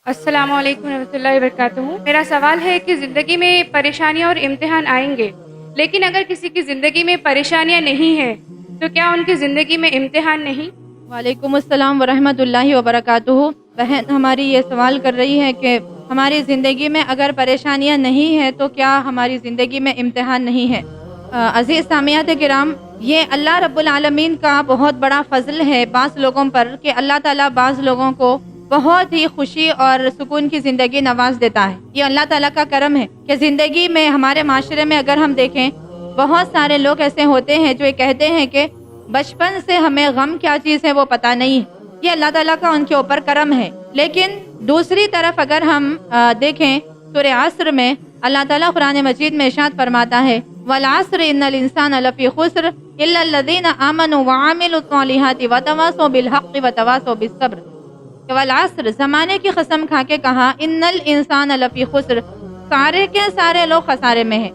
السلام علیکم ورحمۃ اللہ وبرکاتہ۔ میرا سوال ہے کہ زندگی میں پریشانیاں اور امتحان آئیں گے، لیکن اگر کسی کی زندگی میں پریشانیاں نہیں ہیں تو کیا ان کی زندگی میں امتحان نہیں؟ وعلیکم السلام ورحمۃ اللہ وبرکاتہ۔ بہن ہماری یہ سوال کر رہی ہے کہ ہماری زندگی میں اگر پریشانیاں نہیں ہیں تو کیا ہماری زندگی میں امتحان نہیں ہے۔ عزیز سامعات کرام، یہ اللہ رب العالمین کا بہت بڑا فضل ہے بعض لوگوں پر کہ اللہ تعالیٰ بعض لوگوں کو بہت ہی خوشی اور سکون کی زندگی نواز دیتا ہے۔ یہ اللہ تعالیٰ کا کرم ہے کہ زندگی میں ہمارے معاشرے میں اگر ہم دیکھیں، بہت سارے لوگ ایسے ہوتے ہیں جو یہ کہتے ہیں کہ بچپن سے ہمیں غم کیا چیز ہے وہ پتہ نہیں۔ یہ اللہ تعالیٰ کا ان کے اوپر کرم ہے۔ لیکن دوسری طرف اگر ہم دیکھیں سورہ عصر میں اللہ تعالیٰ قرآن مجید میں ارشاد فرماتا ہے وَالْعَصْرِ إِنَّ الْإِنسَانَ لَفِي خُسْرٍ إِلَّا الَّذِينَ آمَنُوا وَعَمِلُوا الصَّالِحَاتِ وَتَوَاصَوْا بِالْحَقِّ وَتَوَاصَوْا بِالصَّبْرِ۔ کہ والعصر، زمانے کی قسم کھا کے کہا ان الانسان لفی خسر، سارے کے سارے لوگ خسارے میں ہیں۔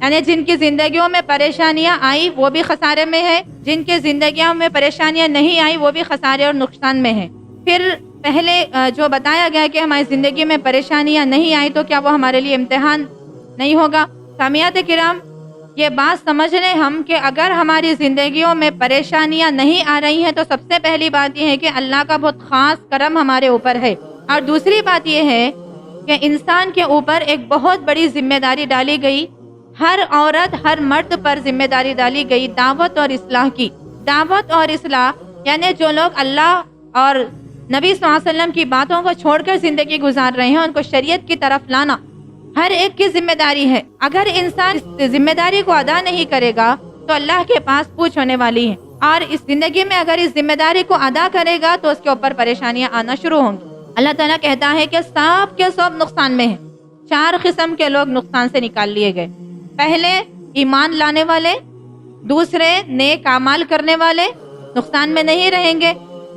یعنی جن کی زندگیوں میں پریشانیاں آئی وہ بھی خسارے میں ہے، جن کے زندگیوں میں پریشانیاں نہیں آئی وہ بھی خسارے اور نقصان میں ہیں۔ پھر پہلے جو بتایا گیا کہ ہماری زندگی میں پریشانیاں نہیں آئی تو کیا وہ ہمارے لیے امتحان نہیں ہوگا؟ سامعات کرام، یہ بات سمجھ لیں ہم کہ اگر ہماری زندگیوں میں پریشانیاں نہیں آ رہی ہیں تو سب سے پہلی بات یہ ہے کہ اللہ کا بہت خاص کرم ہمارے اوپر ہے، اور دوسری بات یہ ہے کہ انسان کے اوپر ایک بہت بڑی ذمہ داری ڈالی گئی، ہر عورت ہر مرد پر ذمہ داری ڈالی گئی دعوت اور اصلاح کی۔ دعوت اور اصلاح یعنی جو لوگ اللہ اور نبی صلی اللہ علیہ وسلم کی باتوں کو چھوڑ کر زندگی گزار رہے ہیں ان کو شریعت کی طرف لانا ہر ایک کی ذمہ داری ہے۔ اگر انسان اس ذمہ داری کو ادا نہیں کرے گا تو اللہ کے پاس پوچھ ہونے والی ہے، اور اس زندگی میں اگر اس ذمہ داری کو ادا کرے گا تو اس کے اوپر پریشانیاں آنا شروع ہوں گی۔ اللہ تعالیٰ کہتا ہے کہ سب کے سب نقصان میں ہیں۔ 4 قسم کے لوگ نقصان سے نکال لیے گئے۔ پہلے ایمان لانے والے، دوسرے نیک اعمال کرنے والے نقصان میں نہیں رہیں گے،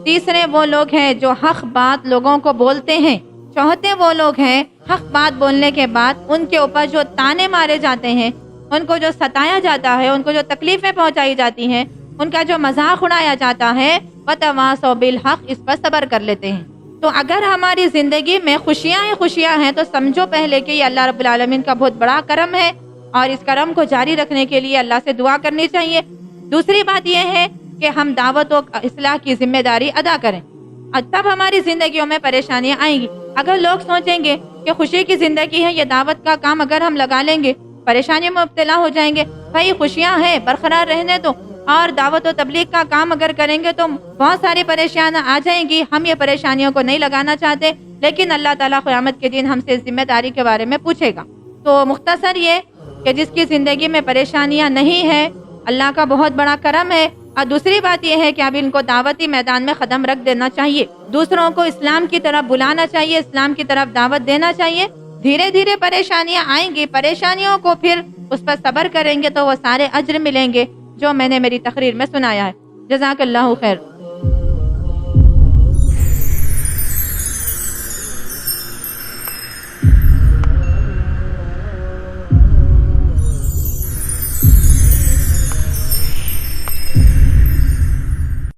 تیسرے وہ لوگ ہیں جو حق بات لوگوں کو بولتے ہیں، چوتھے وہ لوگ ہیں حق بات بولنے کے بعد ان کے اوپر جو تانے مارے جاتے ہیں، ان کو جو ستایا جاتا ہے، ان کو جو تکلیفیں پہنچائی جاتی ہیں، ان کا جو مذاق اڑایا جاتا ہے، وَتَوَاصَوْا بِالْحَقِّ، اس پر صبر کر لیتے ہیں۔ تو اگر ہماری زندگی میں خوشیاں ہی خوشیاں ہیں تو سمجھو پہلے کہ یہ اللہ رب العالمین کا بہت بڑا کرم ہے، اور اس کرم کو جاری رکھنے کے لیے اللہ سے دعا کرنی چاہیے۔ دوسری بات یہ ہے کہ ہم دعوت و اصلاح کی ذمہ داری ادا کریں، اور تب ہماری زندگیوں میں پریشانیاں آئیں گی۔ اگر لوگ سوچیں گے کہ خوشی کی زندگی ہے، یہ دعوت کا کام اگر ہم لگا لیں گے پریشانیوں میں مبتلا ہو جائیں گے، بھائی خوشیاں ہیں برقرار رہنے دو، اور دعوت و تبلیغ کا کام اگر کریں گے تو بہت ساری پریشانیاں آ جائیں گی۔ ہم یہ پریشانیوں کو نہیں لگانا چاہتے، لیکن اللہ تعالیٰ قیامت کے دن ہم سے ذمہ داری کے بارے میں پوچھے گا۔ تو مختصر یہ کہ جس کی زندگی میں پریشانیاں نہیں ہیں اللہ کا بہت بڑا کرم ہے، اور دوسری بات یہ ہے کہ اب ان کو دعوتی میدان میں قدم رکھ دینا چاہیے، دوسروں کو اسلام کی طرف بلانا چاہیے، اسلام کی طرف دعوت دینا چاہیے۔ دھیرے دھیرے پریشانیاں آئیں گی، پریشانیوں کو پھر اس پر صبر کریں گے تو وہ سارے اجر ملیں گے جو میں نے میری تقریر میں سنایا ہے۔ جزاک اللہ خیر۔